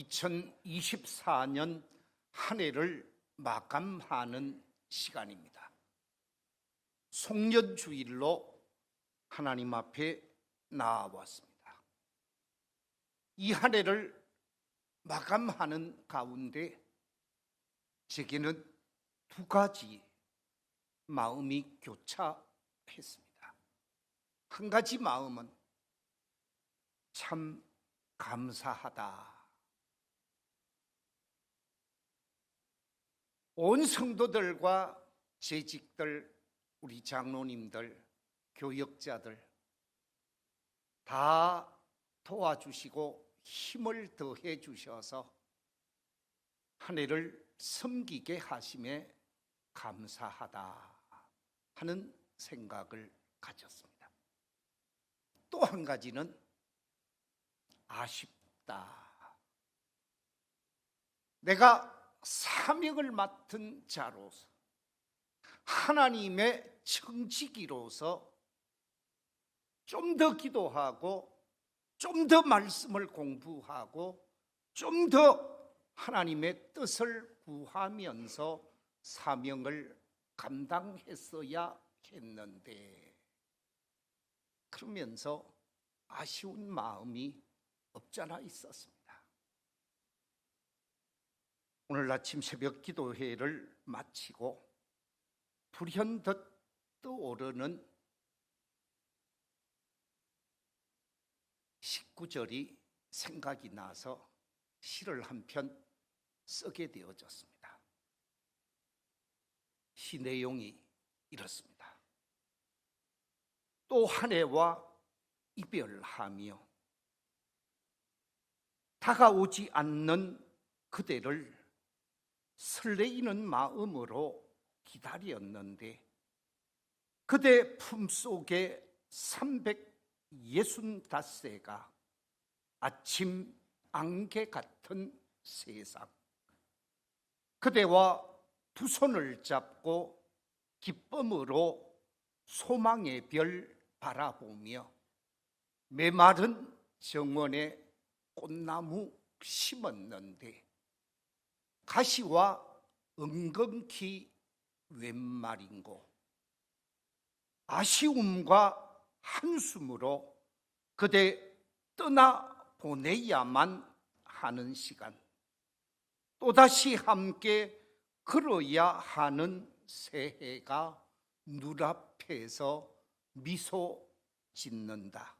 2024년 한 해를 마감하는 시간입니다. 송년주일로 하나님 앞에 나아왔습니다. 이 한 해를 마감하는 가운데 제게는 두 가지 마음이 교차했습니다. 한 가지 마음은 참 감사하다. 온 성도들과 재직들, 우리 장로님들, 교역자들 다 도와주시고 힘을 더해 주셔서 한 해를 섬기게 하심에 감사하다 하는 생각을 가졌습니다. 또 한 가지는 아쉽다. 내가 사명을 맡은 자로서 하나님의 청지기로서 좀 더 기도하고 좀 더 말씀을 공부하고 좀 더 하나님의 뜻을 구하면서 사명을 감당했어야 했는데, 그러면서 아쉬운 마음이 없잖아 있었습니다. 오늘 아침 새벽 기도회를 마치고 불현듯 떠오르는 19절이 생각이 나서 시를 한 편 쓰게 되어졌습니다. 시 내용이 이렇습니다. 또 한 해와 이별하며 다가오지 않는 그대를 설레이는 마음으로 기다렸는데, 그대 품속에 365세가 아침 안개 같은 세상, 그대와 두 손을 잡고 기쁨으로 소망의 별 바라보며 메마른 정원에 꽃나무 심었는데, 가시와 엉겅퀴 웬 말인고. 아쉬움과 한숨으로 그대 떠나보내야만 하는 시간, 또다시 함께 걸어야 하는 새해가 눈앞에서 미소 짓는다.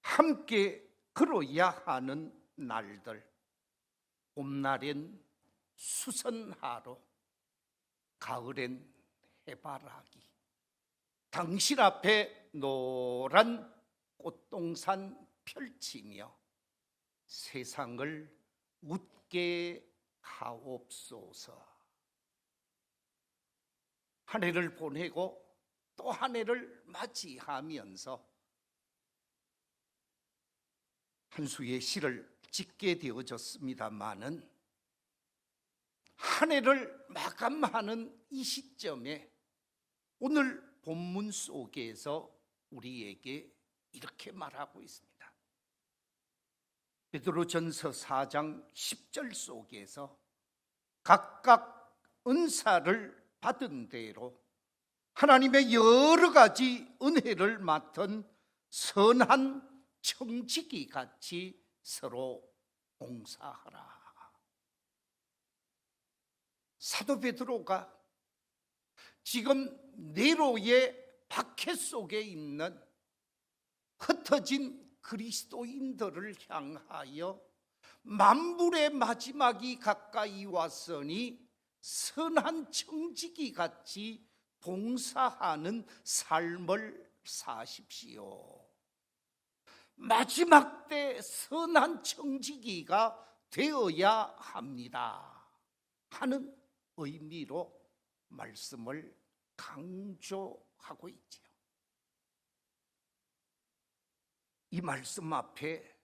함께 걸어야 하는 날들, 봄날엔 수선하로, 가을엔 해바라기, 당신 앞에 노란 꽃동산 펼치며 세상을 웃게 하옵소서. 한 해를 보내고 또 한 해를 맞이하면서 한 수의 시를 짓게 되어졌습니다마는, 한 해를 마감하는 이 시점에 오늘 본문 속에서 우리에게 이렇게 말하고 있습니다. 베드로전서 4장 10절 속에서 각각 은사를 받은 대로 하나님의 여러 가지 은혜를 맡은 선한 청지기 같이 서로 봉사하라. 사도 베드로가 지금 네로의 박해 속에 있는 흩어진 그리스도인들을 향하여 만물의 마지막이 가까이 왔으니 선한 청지기 같이 봉사하는 삶을 사십시오. 마지막 때 선한 청지기가 되어야 합니다 하는 의미로 말씀을 강조하고 있지요. 이 말씀 앞에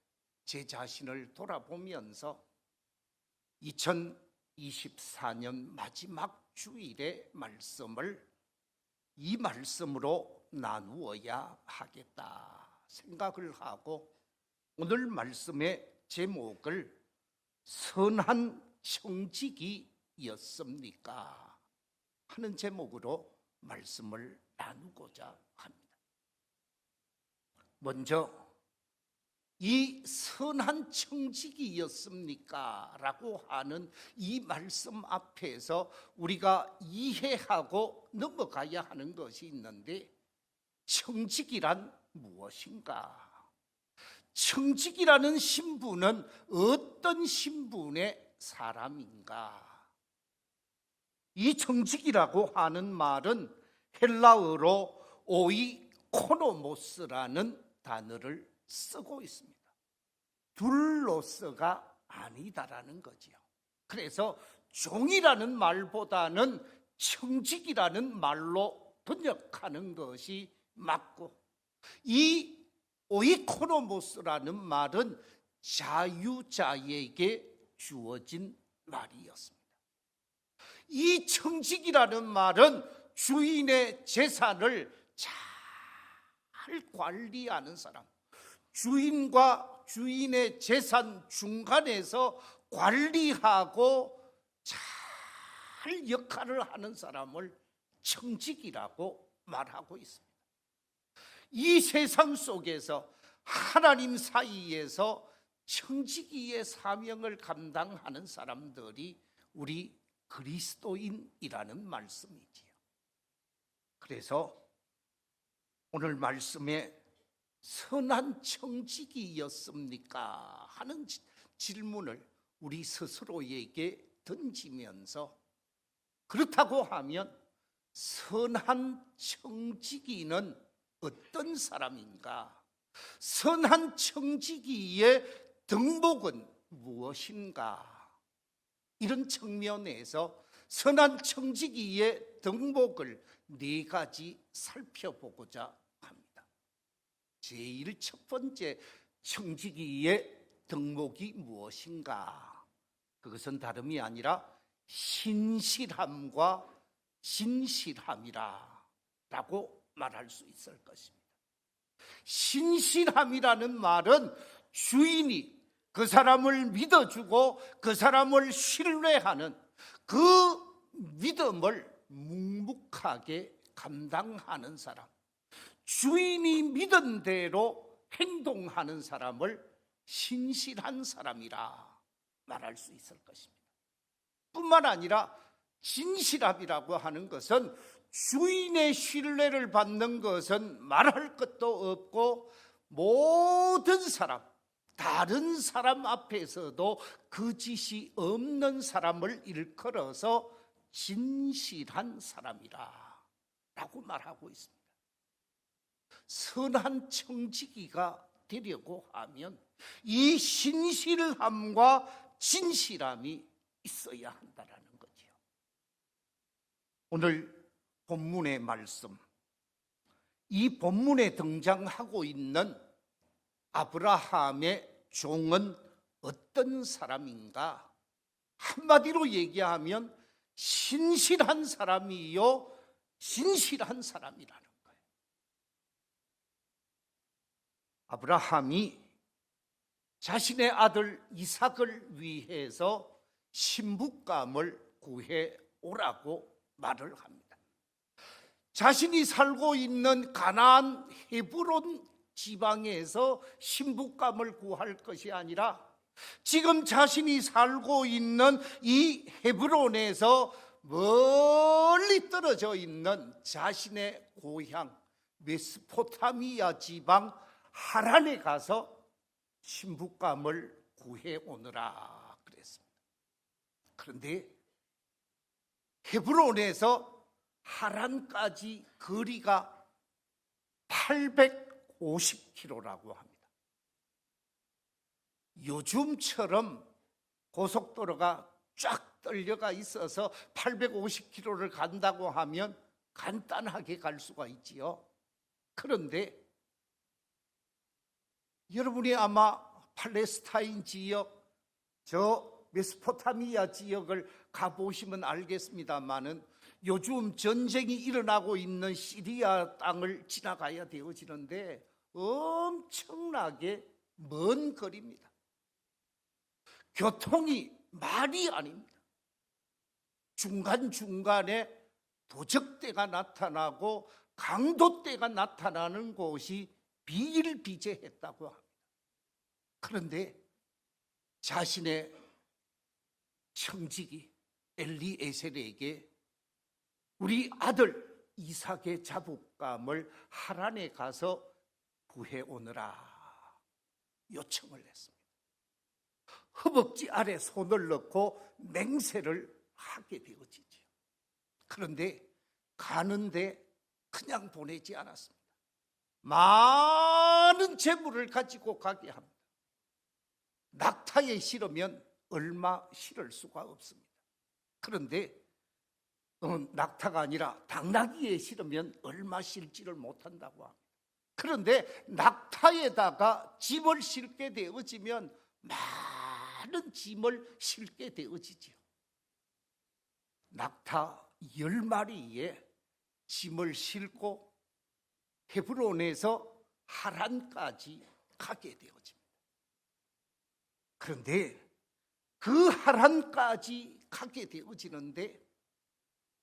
제 자신을 돌아보면서 2024년 마지막 주일의 말씀을 이 말씀으로 나누어야 하겠다 생각을 하고, 오늘 말씀의 제목을 선한 청지기였습니까? 하는 제목으로 말씀을 나누고자 합니다. 먼저 이 선한 청지기였습니까? 라고 하는 이 말씀 앞에서 우리가 이해하고 넘어가야 하는 것이 있는데, 청지기란 무엇인가? 청지기라는 신분은 어떤 신분의 사람인가? 이 청지기라고 하는 말은 헬라어로 오이코노모스라는 단어를 쓰고 있습니다. 둘로서가 아니다라는 거지요. 그래서 종이라는 말보다는 청지기라는 말로 번역하는 것이 맞고, 이 오이코노모스라는 말은 자유자에게 주어진 말이었습니다. 이 청지기라는 말은 주인의 재산을 잘 관리하는 사람, 주인과 주인의 재산 중간에서 관리하고 잘 역할을 하는 사람을 청지기라고 말하고 있습니다. 이 세상 속에서 하나님 사이에서 청지기의 사명을 감당하는 사람들이 우리 그리스도인이라는 말씀이지요. 그래서 오늘 말씀에 선한 청지기였습니까? 하는 질문을 우리 스스로에게 던지면서, 그렇다고 하면 선한 청지기는 어떤 사람인가? 선한 청지기의 덕목은 무엇인가? 이런 측면에서 선한 청지기의 덕목을 4가지 살펴보고자 합니다. 제일 첫 번째 청지기의 덕목이 무엇인가? 그것은 다름이 아니라 신실함과 진실함이라 라고 말할 수 있을 것입니다. 신실함이라는 말은 주인이 그 사람을 믿어주고 그 사람을 신뢰하는 그 믿음을 묵묵하게 감당하는 사람, 주인이 믿은 대로 행동하는 사람을 신실한 사람이라 말할 수 있을 것입니다. 뿐만 아니라 진실함이라고 하는 것은 주인의 신뢰를 받는 것은 말할 것도 없고, 모든 사람, 다른 사람 앞에서도 거짓이 없는 사람을 일컬어서 진실한 사람이라 라고 말하고 있습니다. 선한 청지기가 되려고 하면 이 신실함과 진실함이 있어야 한다는 거지요. 오늘 본문의 말씀, 이 본문에 등장하고 있는 아브라함의 종은 어떤 사람인가? 한마디로 얘기하면 신실한 사람이요, 진실한 사람이라는 거예요. 아브라함이 자신의 아들 이삭을 위해서 신부감을 구해 오라고 말을 합니다. 자신이 살고 있는 가나안 헤브론 지방에서 신부감을 구할 것이 아니라 지금 자신이 살고 있는 이 헤브론에서 멀리 떨어져 있는 자신의 고향 메소포타미아 지방 하란에 가서 신부감을 구해 오느라 그랬습니다. 그런데 헤브론에서 하란까지 거리가 850km라고 합니다. 요즘처럼 고속도로가 쫙 떨려가 있어서 850km를 간다고 하면 간단하게 갈 수가 있지요. 그런데 여러분이 아마 팔레스타인 지역, 저 메소포타미아 지역을 가보시면 알겠습니다마는 요즘 전쟁이 일어나고 있는 시리아 땅을 지나가야 되어지는데 엄청나게 먼 거리입니다. 교통이 말이 아닙니다. 중간중간에 도적대가 나타나고 강도대가 나타나는 곳이 비일비재했다고 합니다. 그런데 자신의 청지기 엘리에셀에게 우리 아들 이삭의 자부감을 하란에 가서 구해오느라 요청을 했습니다. 허벅지 아래 손을 넣고 맹세를 하게 되어지죠. 그런데 가는데 그냥 보내지 않았습니다. 많은 재물을 가지고 가게 합니다. 낙타에 실으면 얼마 실을 수가 없습니다. 그런데 낙타가 아니라 당나귀에 실으면 얼마 실지를 못한다고 합니다. 그런데 낙타에다가 짐을 실게 되어지면 많은 짐을 실게 되어지죠. 낙타 10마리에 짐을 싣고 헤브론에서 하란까지 가게 되어집니다. 그런데 그 하란까지 가게 되어지는데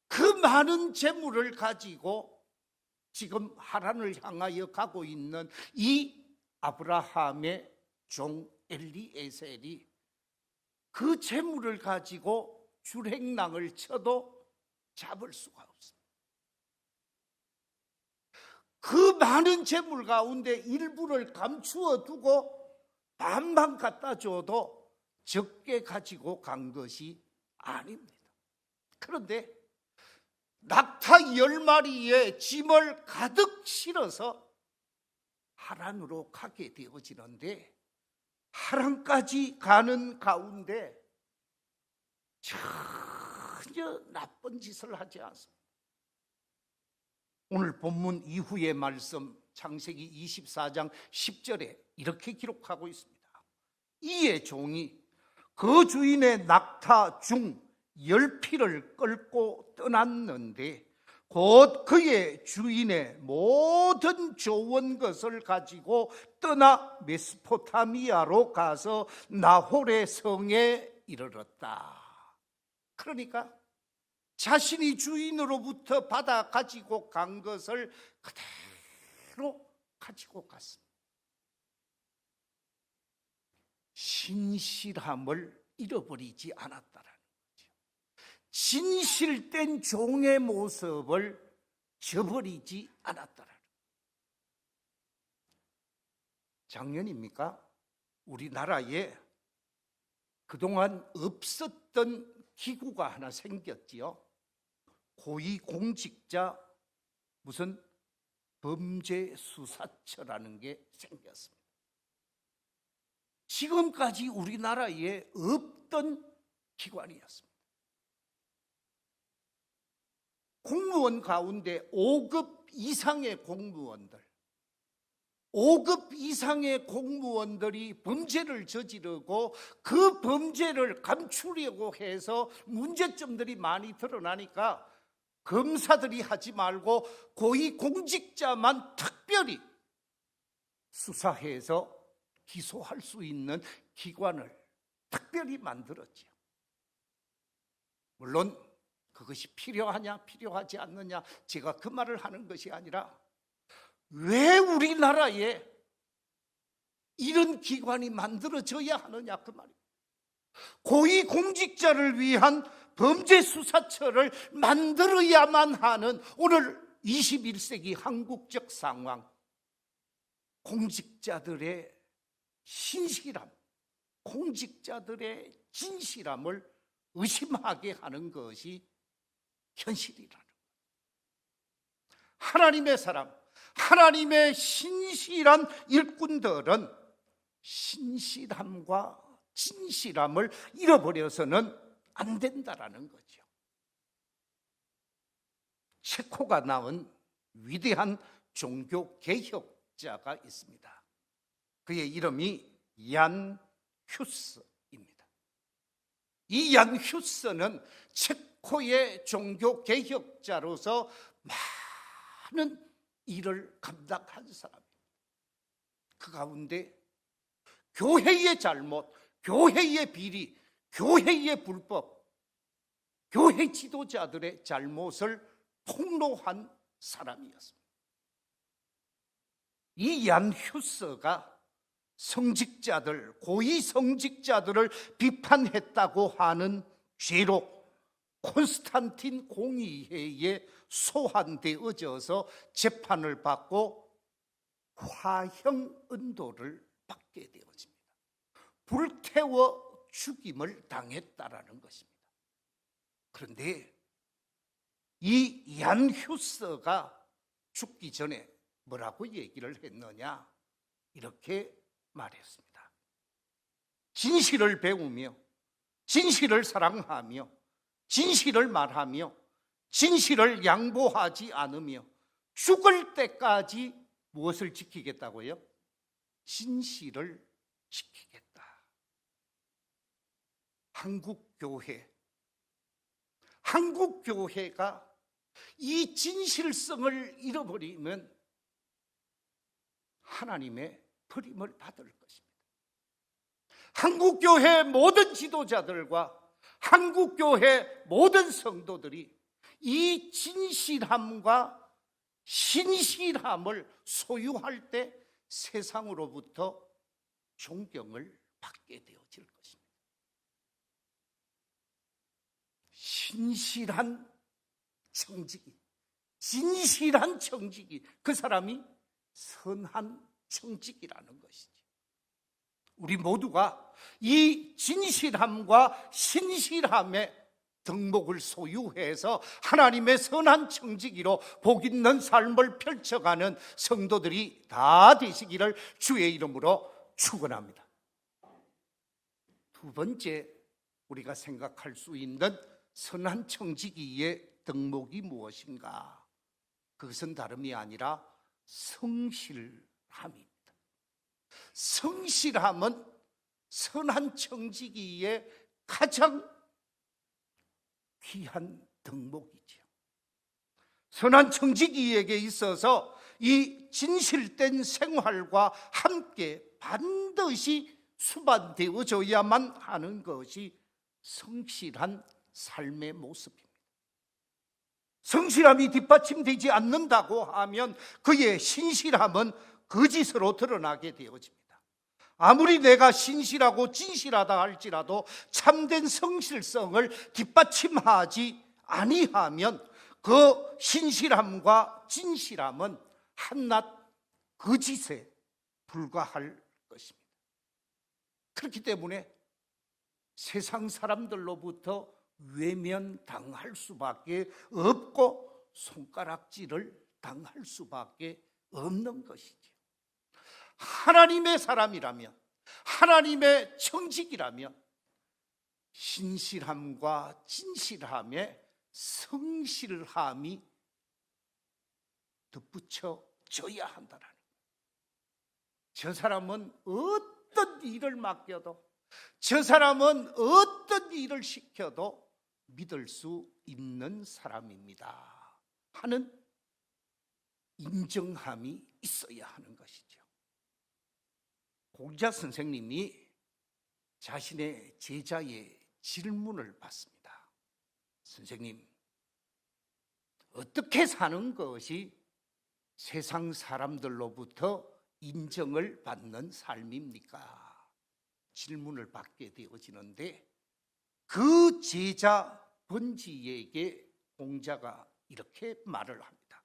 그 많은 재물을 가지고 지금 하란을 향하여 가고 있는 이 아브라함의 종 엘리에셀이 그 재물을 가지고 줄행랑을 쳐도 잡을 수가 없습니다. 그 많은 재물 가운데 일부를 감추어 두고 반만 갖다 줘도 적게 가지고 간 것이 아닙니다. 그런데 낙타 10마리에 짐을 가득 실어서 하란으로 가게 되어지는데 하란까지 가는 가운데 전혀 나쁜 짓을 하지 않습니다. 오늘 본문 이후의 말씀 창세기 24장 10절에 이렇게 기록하고 있습니다. 이에 종이 그 주인의 낙타 중 10피를 끌고 떠났는데 곧 그의 주인의 모든 좋은 것을 가지고 떠나 메소포타미아로 가서 나홀의 성에 이르렀다. 그러니까 자신이 주인으로부터 받아 가지고 간 것을 그대로 가지고 갔습니다. 신실함을 잃어버리지 않았다라는 거죠. 진실된 종의 모습을 저버리지 않았다라는 거죠. 작년입니까? 우리나라에 그동안 없었던 기구가 하나 생겼지요. 고위공직자 무슨 범죄수사처라는 게 생겼습니다. 지금까지 우리나라에 없던 기관이었습니다. 공무원 가운데 5급 이상의 공무원들이 범죄를 저지르고 그 범죄를 감추려고 해서 문제점들이 많이 드러나니까 검사들이 하지 말고 고위공직자만 특별히 수사해서 기소할 수 있는 기관을 특별히 만들었죠. 물론 그것이 필요하냐 필요하지 않느냐 제가 그 말을 하는 것이 아니라 왜 우리나라에 이런 기관이 만들어져야 하느냐 그 말입니다. 고위공직자를 위한 범죄수사처를 만들어야만 하는 오늘 21세기 한국적 상황, 공직자들의 신실함, 공직자들의 진실함을 의심하게 하는 것이 현실이라는 거예요. 하나님의 사람, 하나님의 신실한 일꾼들은 신실함과 진실함을 잃어버려서는 안 된다라는 거죠. 체코가 낳은 위대한 종교 개혁자가 있습니다. 그의 이름이 얀 휴스입니다. 이 얀 휴스는 체코의 종교 개혁자로서 많은 일을 감당한 사람입니다. 그 가운데 교회의 잘못, 교회의 비리, 교회의 불법, 교회 지도자들의 잘못을 폭로한 사람이었습니다. 이 얀 휴서가 성직자들, 고위 성직자들을 비판했다고 하는 죄로 콘스탄틴 공의회에 소환되어져서 재판을 받고 화형 은도를 받게 되어집니다. 불태워 죽임을 당했다라는 것입니다. 그런데 이 얀 휴서가 죽기 전에 뭐라고 얘기를 했느냐? 이렇게 말했습니다. 진실을 배우며 진실을 사랑하며 진실을 말하며 진실을 양보하지 않으며 죽을 때까지 무엇을 지키겠다고요? 진실을 지키겠다. 한국교회가 이 진실성을 잃어버리면 하나님의 버림을 받을 것입니다. 한국교회 모든 지도자들과 한국교회 모든 성도들이 이 진실함과 신실함을 소유할 때 세상으로부터 존경을 받게 되어질 것입니다. 신실한 청지기, 진실한 청지기, 그 사람이 선한 청지기라는 것이죠. 우리 모두가 이 진실함과 신실함의 덕목을 소유해서 하나님의 선한 청지기로 복 있는 삶을 펼쳐가는 성도들이 다 되시기를 주의 이름으로 축원합니다. 두 번째, 우리가 생각할 수 있는 선한 청지기의 덕목이 무엇인가? 그것은 다름이 아니라 성실함입니다. 성실함은 선한 청지기의 가장 귀한 덕목이지요. 선한 청지기에게 있어서 이 진실된 생활과 함께 반드시 수반되어져야만 하는 것이 성실한 삶의 모습입니다. 성실함이 뒷받침되지 않는다고 하면 그의 신실함은 거짓으로 드러나게 되어집니다. 아무리 내가 신실하고 진실하다 할지라도 참된 성실성을 뒷받침하지 아니하면 그 신실함과 진실함은 한낱 거짓에 불과할 것입니다. 그렇기 때문에 세상 사람들로부터 외면당할 수밖에 없고 손가락질을 당할 수밖에 없는 것이죠. 하나님의 사람이라면, 하나님의 청직이라면 신실함과 진실함에 성실함이 덧붙여져야 한다는 거예요. 저 사람은 어떤 일을 맡겨도, 저 사람은 어떤 일을 시켜도 믿을 수 있는 사람입니다 하는 인정함이 있어야 하는 것이죠. 공자 선생님이 자신의 제자의 질문을 받습니다. 선생님, 어떻게 사는 것이 세상 사람들로부터 인정을 받는 삶입니까? 질문을 받게 되어지는데 그 제자 번지에게 공자가 이렇게 말을 합니다.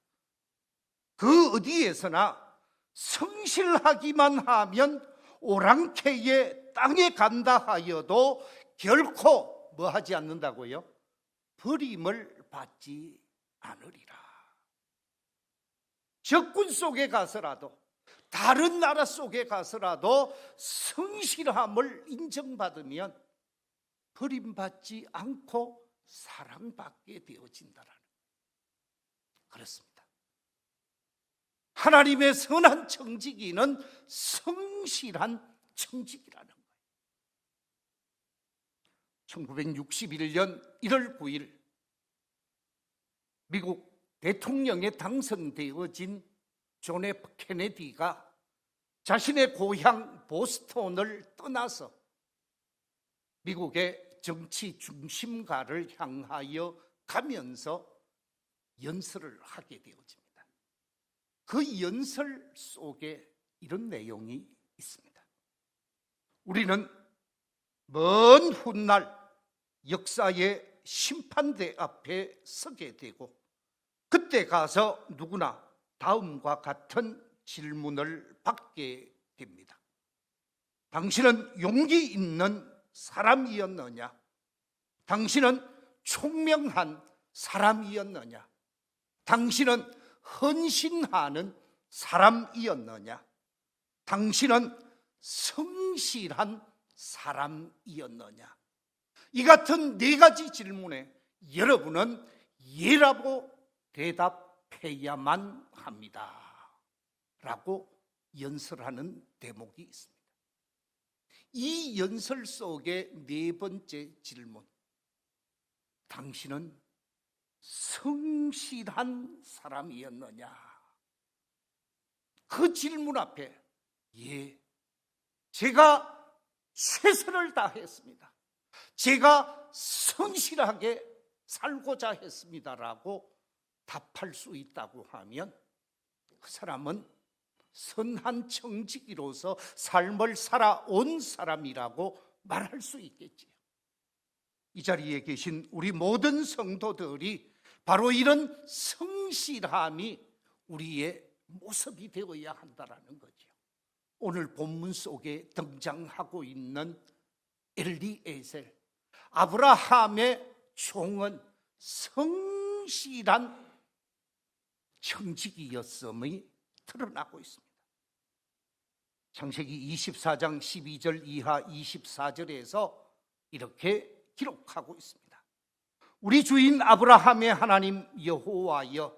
그 어디에서나 성실하기만 하면 오랑캐의 땅에 간다 하여도 결코 뭐 하지 않는다고요? 버림을 받지 않으리라. 적군 속에 가서라도, 다른 나라 속에 가서라도 성실함을 인정받으면 버림받지 않고 사랑받게 되어진다라는 거예요. 그렇습니다. 하나님의 선한 청지기는 성실한 청지기라는 거예요. 1961년 1월 9일 미국 대통령에 당선되어진 존 F 케네디가 자신의 고향 보스턴을 떠나서 미국의 정치 중심가를 향하여 가면서 연설을 하게 되어집니다. 그 연설 속에 이런 내용이 있습니다. 우리는 먼 훗날 역사의 심판대 앞에 서게 되고 그때 가서 누구나 다음과 같은 질문을 받게 됩니다. 당신은 용기 있는 사람이었느냐? 당신은 총명한 사람이었느냐? 당신은 헌신하는 사람이었느냐? 당신은 성실한 사람이었느냐? 이 같은 네 가지 질문에 여러분은 예라고 대답해야만 합니다. 라고 연설하는 대목이 있습니다. 이 연설 속의 네 번째 질문, 당신은 성실한 사람이었느냐? 그 질문 앞에 예, 제가 최선을 다했습니다. 제가 성실하게 살고자 했습니다라고 답할 수 있다고 하면 그 사람은 선한 청지기로서 삶을 살아온 사람이라고 말할 수 있겠지요. 이 자리에 계신 우리 모든 성도들이 바로 이런 성실함이 우리의 모습이 되어야 한다는 거죠. 오늘 본문 속에 등장하고 있는 엘리에셀, 아브라함의 종은 성실한 청지기였음이 드러나고 있습니다. 창세기 24장 12절 이하 24절에서 이렇게 기록하고 있습니다. 우리 주인 아브라함의 하나님 여호와여,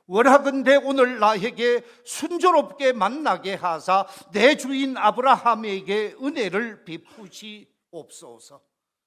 원하건대 오늘 나에게 순조롭게 만나게 하사 내 주인 아브라함에게 은혜를 베푸시옵소서.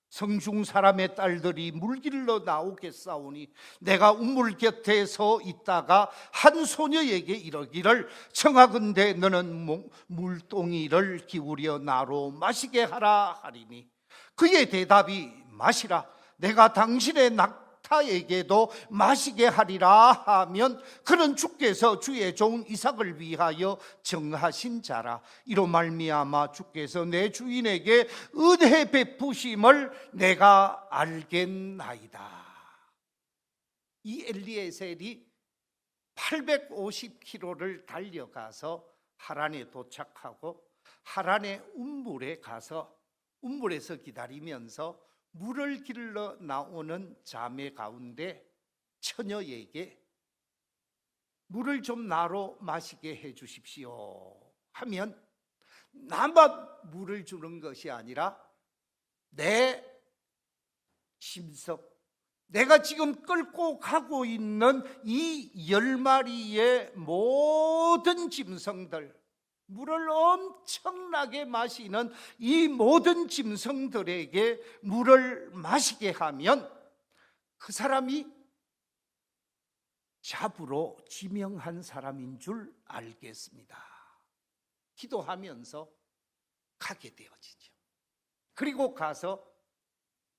성중 사람의 딸들이 물길로 나오겠사오니 내가 우물 곁에 서 있다가 한 소녀에게 이르기를 청하건대 너는 물동이를 기울여 나로 마시게 하라 하리니 그의 대답이 마시라, 내가 당신의 낙타에게도 마시게 하리라 하면 그는 주께서 주의 종 이삭을 위하여 정하신 자라. 이로 말미암아 주께서 내 주인에게 은혜 베푸심을 내가 알겠나이다. 이 엘리에셀이 850km를 달려가서 하란에 도착하고 하란의 운물에 가서 운물에서 기다리면서 물을 길러 나오는 자매 가운데 처녀에게 물을 좀 나로 마시게 해 주십시오 하면 나만 물을 주는 것이 아니라 내 짐석, 내가 지금 끌고 가고 있는 이 10마리의 모든 짐승들, 물을 엄청나게 마시는 이 모든 짐승들에게 물을 마시게 하면 그 사람이 잡으로 지명한 사람인 줄 알겠습니다. 기도하면서 가게 되어지죠. 그리고 가서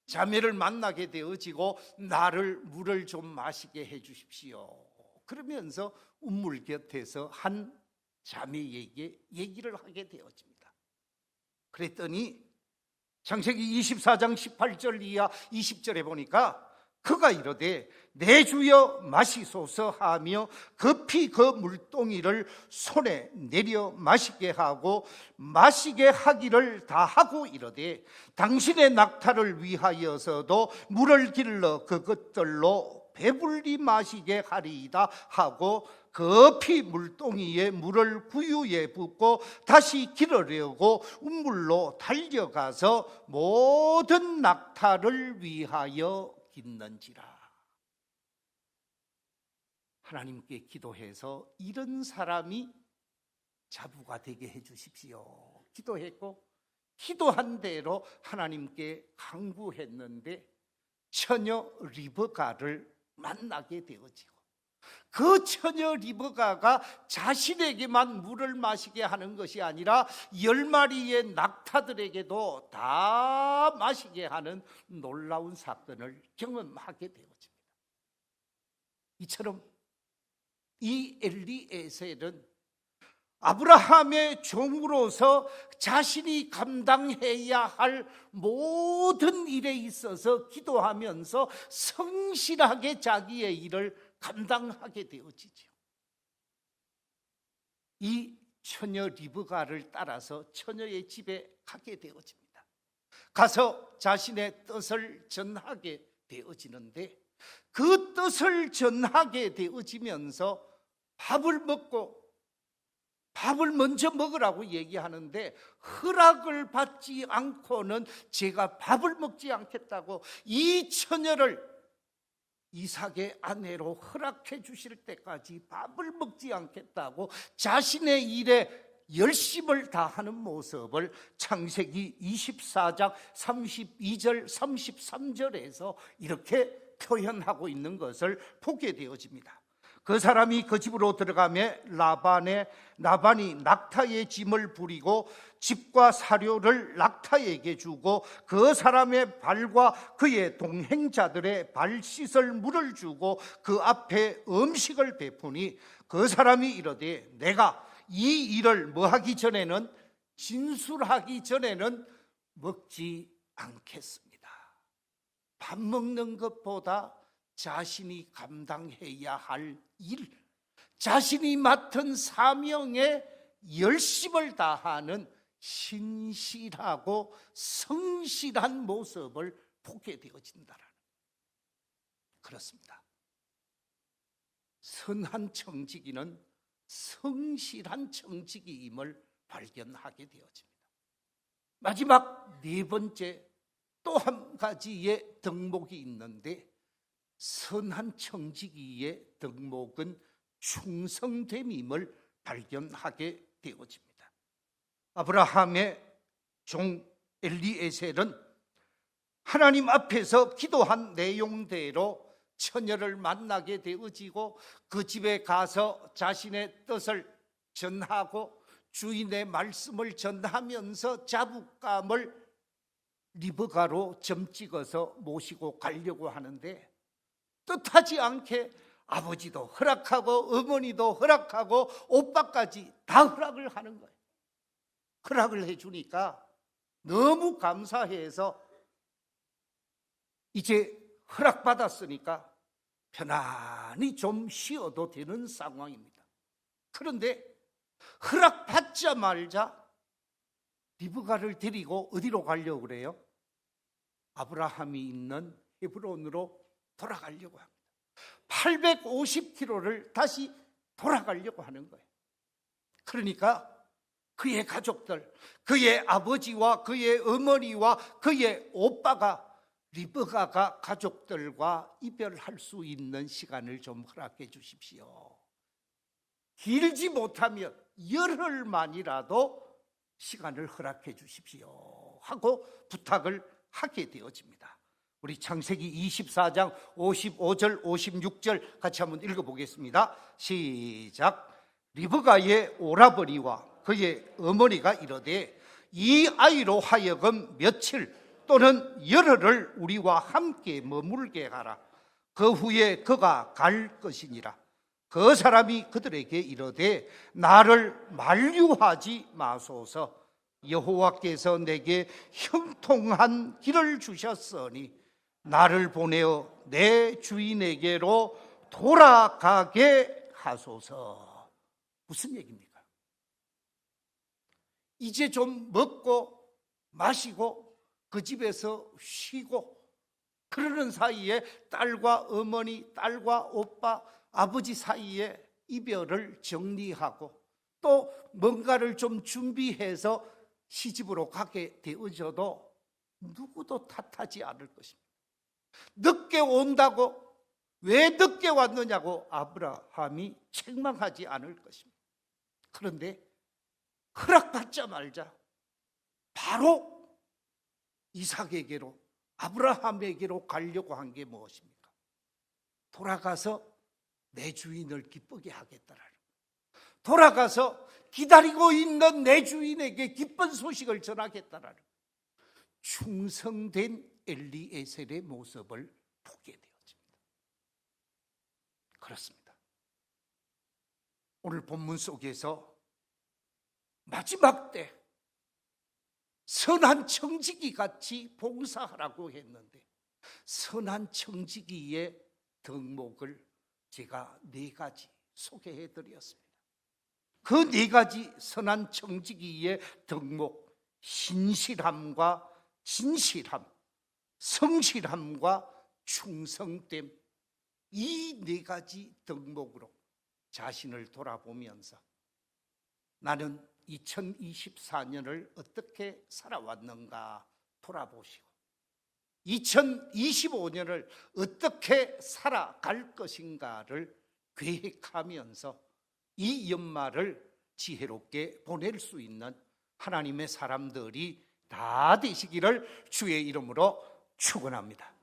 자매를 만나게 되어지고 나를 물을 좀 마시게 해 주십시오. 그러면서 운물 곁에서 한 자매에게 얘기를 하게 되어집니다. 그랬더니 창세기 24장 18절 이하 20절에 보니까 그가 이르되 내 주여 마시소서 하며 급히 그 물동이를 손에 내려 마시게 하고 마시게 하기를 다하고 이르되 당신의 낙타를 위하여서도 물을 길러 그것들로 배불리 마시게 하리이다 하고 급히 물동이에 물을 구유에 붓고 다시 기르려고 운물로 달려가서 모든 낙타를 위하여 깃는지라. 하나님께 기도해서 이런 사람이 자부가 되게 해 주십시오. 기도했고 기도한 대로 하나님께 간구했는데 처녀 리브가를 만나게 되어지고 그 처녀 리브가가 자신에게만 물을 마시게 하는 것이 아니라 10마리의 낙타들에게도 다 마시게 하는 놀라운 사건을 경험하게 되어집니다. 이처럼 이 엘리에셀은 아브라함의 종으로서 자신이 감당해야 할 모든 일에 있어서 기도하면서 성실하게 자기의 일을 감당하게 되어지죠. 이 처녀 리브가를 따라서 처녀의 집에 가게 되어집니다. 가서 자신의 뜻을 전하게 되어지는데, 그 뜻을 전하게 되어지면서 밥을 먼저 먹으라고 얘기하는데, 허락을 받지 않고는 제가 밥을 먹지 않겠다고 이 처녀를 이삭의 아내로 허락해 주실 때까지 밥을 먹지 않겠다고 자신의 일에 열심을 다하는 모습을 창세기 24장 32절 33절에서 이렇게 표현하고 있는 것을 보게 되어집니다. 그 사람이 그 집으로 들어가매 나반이 낙타의 짐을 부리고 집과 사료를 낙타에게 주고 그 사람의 발과 그의 동행자들의 발 씻을 물을 주고 그 앞에 음식을 베푸니, 그 사람이 이르되 내가 이 일을 뭐하기 전에는, 진술하기 전에는 먹지 않겠습니다. 밥 먹는 것보다 자신이 감당해야 할 일, 자신이 맡은 사명에 열심을 다하는 신실하고 성실한 모습을 보게 되어진다라는, 그렇습니다. 선한 청지기는 성실한 청지기임을 발견하게 되어집니다. 마지막 네 번째, 또 한 가지의 덕목이 있는데, 선한 청지기의 덕목은 충성됨임을 발견하게 되어집니다. 아브라함의 종 엘리에셀은 하나님 앞에서 기도한 내용대로 처녀를 만나게 되어지고, 그 집에 가서 자신의 뜻을 전하고 주인의 말씀을 전하면서 자부감을 리브가로 점 찍어서 모시고 가려고 하는데, 뜻하지 않게 아버지도 허락하고 어머니도 허락하고 오빠까지 다 허락을 하는 거예요. 허락을 해주니까 너무 감사해서 이제 허락받았으니까 편안히 좀 쉬어도 되는 상황입니다. 그런데 허락받자마자 리브가를 데리고 어디로 가려고 그래요? 아브라함이 있는 헤브론으로 돌아가려고 합니다. 850km를 다시 돌아가려고 하는 거예요. 그러니까 그의 가족들, 그의 아버지와 그의 어머니와 그의 오빠가 리브가가 가족들과 이별할 수 있는 시간을 좀 허락해 주십시오. 길지 못하면 열흘만이라도 시간을 허락해 주십시오 하고 부탁을 하게 되어집니다. 우리 창세기 24장 55절 56절 같이 한번 읽어보겠습니다. 시작. 리브가의 오라버니와 그의 어머니가 이르되 이 아이로 하여금 며칠 또는 열흘을 우리와 함께 머물게 하라. 그 후에 그가 갈 것이니라. 그 사람이 그들에게 이르되 나를 만류하지 마소서. 여호와께서 내게 형통한 길을 주셨으니 나를 보내어 내 주인에게로 돌아가게 하소서. 무슨 얘기입니까? 이제 좀 먹고 마시고 그 집에서 쉬고 그러는 사이에 딸과 어머니, 딸과 오빠, 아버지 사이에 이별을 정리하고 또 뭔가를 좀 준비해서 시집으로 가게 되어져도 누구도 탓하지 않을 것입니다. 늦게 온다고, 왜 늦게 왔느냐고 아브라함이 책망하지 않을 것입니다. 그런데 허락받자마자 바로 이삭에게로, 아브라함에게로 가려고 한 게 무엇입니까? 돌아가서 내 주인을 기쁘게 하겠다라는, 돌아가서 기다리고 있는 내 주인에게 기쁜 소식을 전하겠다라는 충성된 엘리에셀의 모습을 보게 되었습니다. 그렇습니다. 오늘 본문 속에서 마지막 때 선한 청지기 같이 봉사하라고 했는데, 선한 청지기의 덕목을 제가 4가지 소개해 드렸습니다. 그 4가지 선한 청지기의 덕목, 신실함과 진실함, 성실함과 충성됨, 이 4가지 덕목으로 자신을 돌아보면서 나는 2024년을 어떻게 살아왔는가 돌아보시고 2025년을 어떻게 살아갈 것인가를 계획하면서 이 연말을 지혜롭게 보낼 수 있는 하나님의 사람들이 다 되시기를 주의 이름으로 축원합니다.